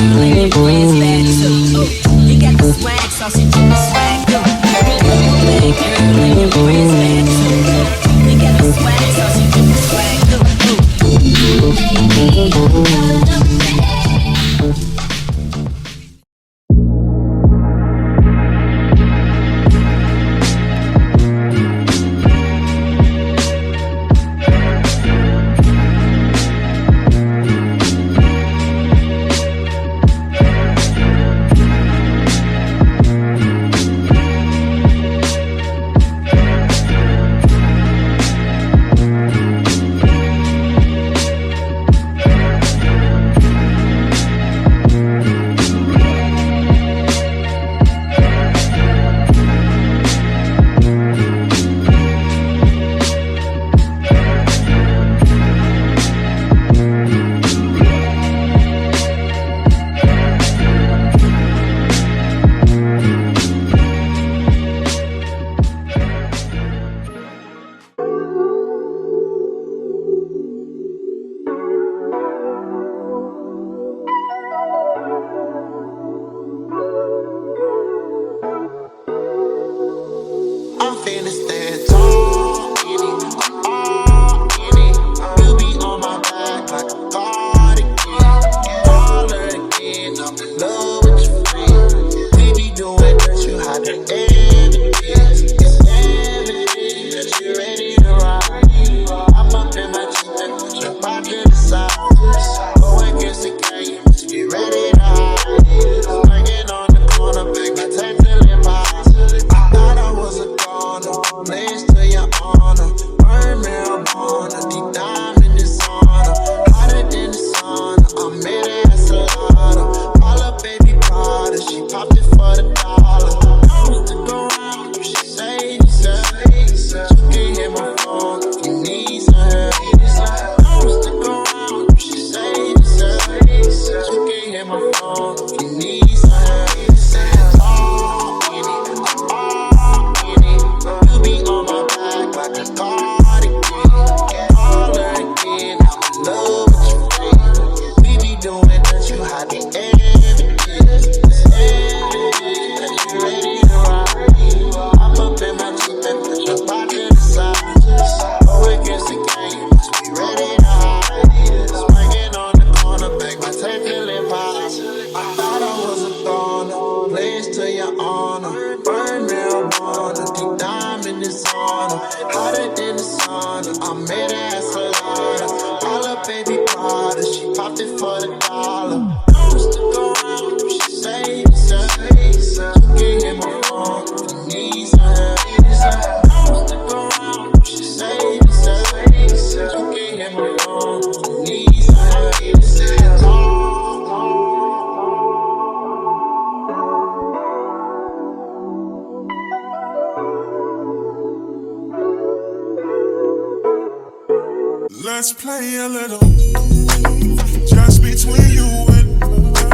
girl and your friends bad too. You got the swag, so she do the swag too. Bad girl and your friends bad too. You got the swag, so she do the swag too. Let's play a little just between you and I.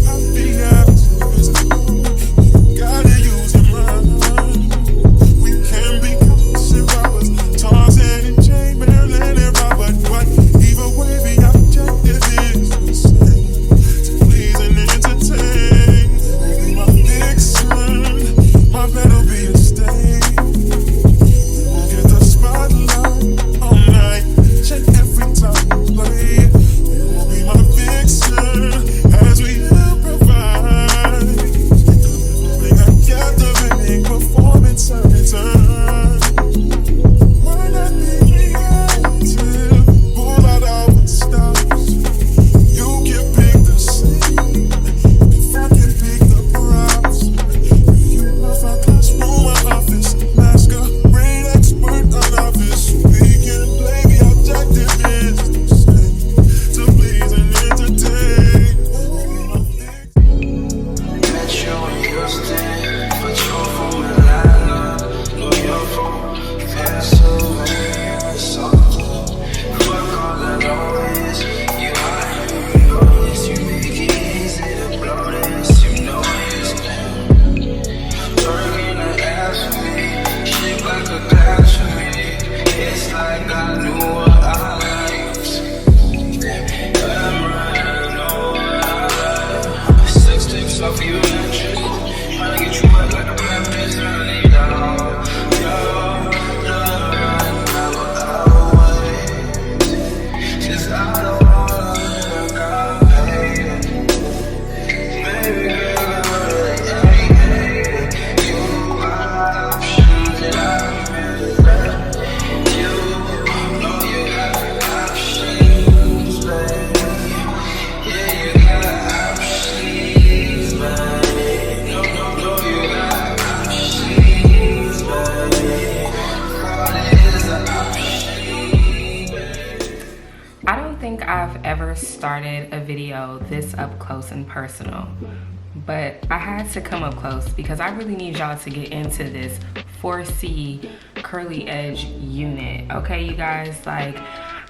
I'll be honest, gotta use your mind. We can be constant robbers, Tarzan and Jane, Marilyn and Robert. But either way, the objective is the same: to please and entertain. Baby, my vixen, my better be a stain. We'll get the spotlight all night. Check every time. started a video this up close and personal, but I had to come up close because I really need y'all to get into this 4C curly edge unit. Okay, you guys, like,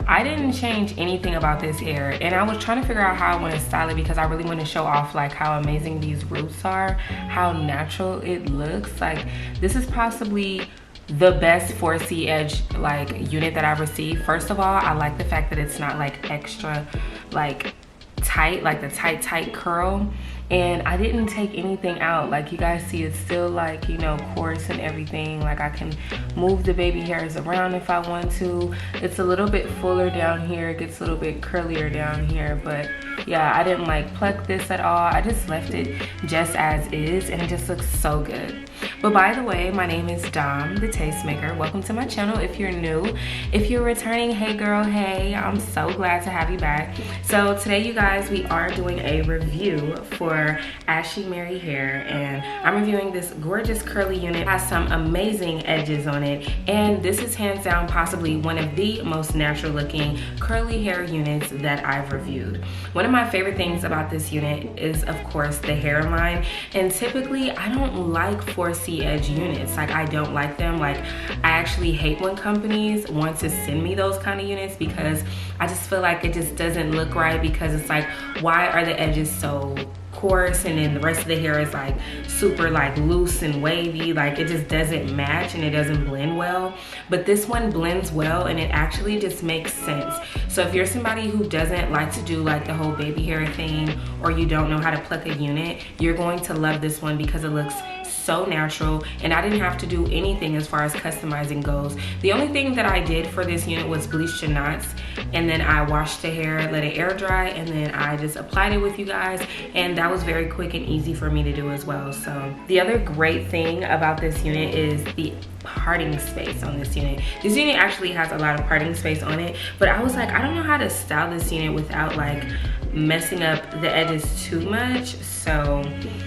I didn't change anything about this hair, and I was trying to figure out how I want to style it because I really want to show off like how amazing these roots are, how natural it looks. Like, this is possibly the best 4C edge like unit that I've received. First of all, I like the fact that it's not like extra like tight, like the tight curl, and I didn't take anything out. Like, you guys see, it's still like, you know, coarse and everything. Like, I can move the baby hairs around if I want to. It's a little bit fuller down here, it gets a little bit curlier down here, but yeah, I didn't like pluck this at all. I just left it just as is, and it just looks so good. But by the way, my name is Dom, the Tastemaker. Welcome to my channel if you're new. If you're returning, hey girl, hey, I'm so glad to have you back. So today, you guys, we are doing a review for Ashimary hair, and I'm reviewing this gorgeous curly unit. It has some amazing edges on it, and this is hands down possibly one of the most natural looking curly hair units that I've reviewed. One of my favorite things about this unit is, of course, the hairline, and typically I don't like 4C edge units. Like, I don't like them. Like, I actually hate when companies want to send me those kind of units because I just feel like it just doesn't look right, because it's like, why are the edges so coarse and then the rest of the hair is like super like loose and wavy? Like, it just doesn't match and it doesn't blend well. But this one blends well, and it actually just makes sense. So if you're somebody who doesn't like to do like the whole baby hair thing, or you don't know how to pluck a unit, you're going to love this one because it looks so natural, and I didn't have to do anything as far as customizing goes. The only thing that I did for this unit was bleach the knots, and then I washed the hair, let it air dry, and then I just applied it with you guys, and that was very quick and easy for me to do as well. So the other great thing about this unit is the parting space on this unit. This unit actually has a lot of parting space on it, but I was like, I don't know how to style this unit without like messing up the edges too much. So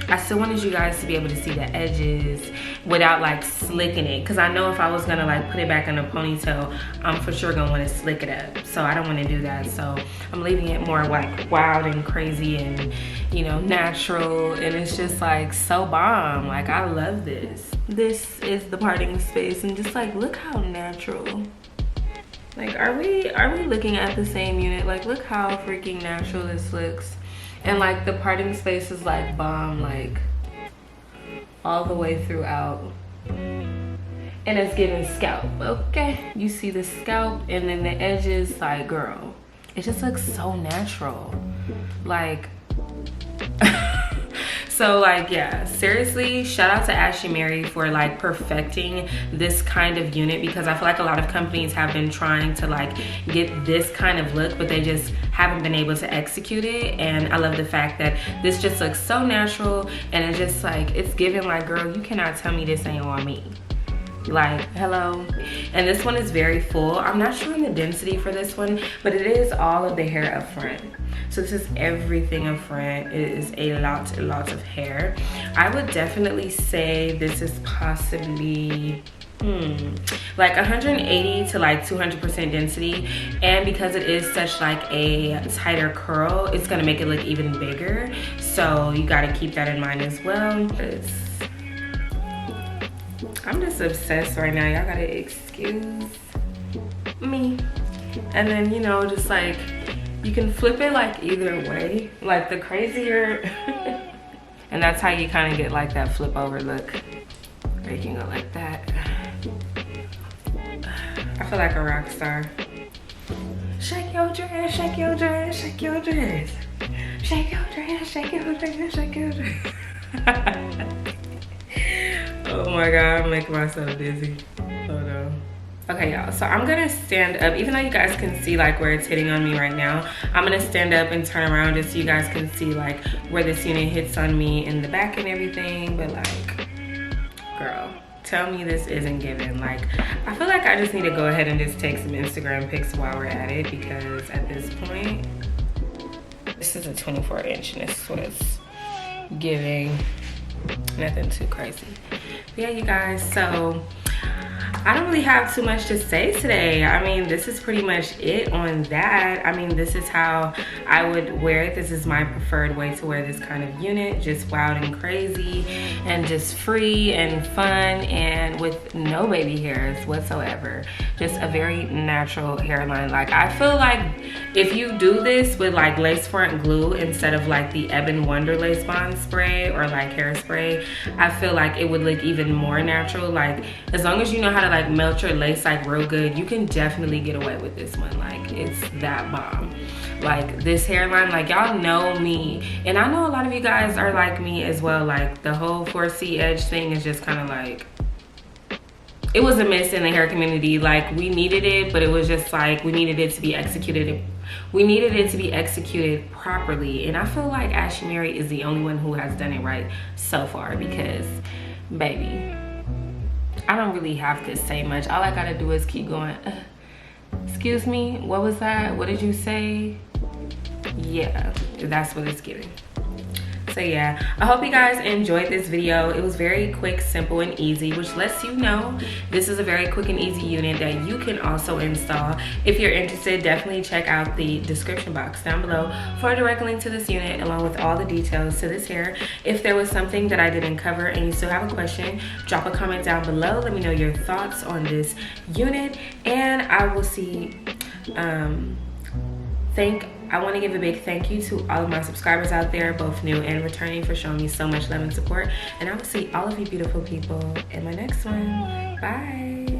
I still wanted you guys to be able to see the edges without like slicking it, because I know if I was gonna like put it back in a ponytail, I'm for sure gonna want to slick it up. So I don't want to do that. So I'm leaving it more like wild and crazy and, you know, natural, and it's just like so bomb. Like, I love this. This is the parting space, and just like, look how natural. Like, are we looking at the same unit? Like, look how freaking natural this looks. And like, the parting space is like bomb, like all the way throughout. And it's giving scalp, okay? You see the scalp, and then the edges, like, girl, it just looks so natural. Like, so like, yeah, seriously, shout out to Ashimary for like perfecting this kind of unit, because I feel like a lot of companies have been trying to like get this kind of look, but they just haven't been able to execute it. And I love the fact that this just looks so natural, and it's just like, it's giving like, girl, you cannot tell me this ain't on me. Like, hello. And this one is very full. I'm not sure on the density for this one, but it is all of the hair up front. So this is everything up front. It is a lot of hair. I would definitely say this is possibly like 180 to like 200% density, and because it is such like a tighter curl, it's gonna make it look even bigger. So you got to keep that in mind as well. I'm just obsessed right now, y'all gotta excuse me. And then, you know, just like, you can flip it like either way, like the crazier and that's how you kind of get like that flip over look, or you can go like that. I feel like a rock star. Shake your dress, shake your dress, shake your dress, shake your dress, shake your dress, shake your dress. Oh my god, I'm making myself dizzy. Oh no. Okay, y'all, so I'm gonna stand up. Even though you guys can see like where it's hitting on me right now, I'm gonna stand up and turn around just so you guys can see like where this unit hits on me in the back and everything. But like, girl, tell me this isn't giving. Like, I feel like I just need to go ahead and just take some Instagram pics while we're at it, because at this point, this is a 24-inch and this is what it's giving. Nothing too crazy. Yeah, you guys, so I don't really have too much to say today. I mean, this is pretty much it on that. I mean, this is how I would wear it. This is my preferred way to wear this kind of unit. Just wild and crazy and just free and fun and with no baby hairs whatsoever. Just a very natural hairline. Like, I feel like if you do this with like lace front glue instead of like the Ebon Wonder Lace Bond spray or like hairspray, I feel like it would look even more natural. Like, as long as you know how to like melt your lace like real good, you can definitely get away with this one. Like, it's that bomb. Like, this hairline, like, y'all know me, and I know a lot of you guys are like me as well. Like, the whole 4C edge thing is just kind of like, it was a miss in the hair community. Like, we needed it, but it was just like, we needed it to be executed. We needed it to be executed properly, and I feel like Ashimary is the only one who has done it right so far, because baby, I don't really have to say much. All I gotta do is keep going. Excuse me, what was that? What did you say? Yeah, that's what it's giving. So yeah, I hope you guys enjoyed this video. It was very quick, simple, and easy, which lets you know this is a very quick and easy unit that you can also install. If you're interested, definitely check out the description box down below for a direct link to this unit along with all the details to this hair. If there was something that I didn't cover and you still have a question, drop a comment down below. Let me know your thoughts on this unit, and I will see. I want to give a big thank you to all of my subscribers out there, both new and returning, for showing me so much love and support. And I will see all of you beautiful people in my next one. Bye.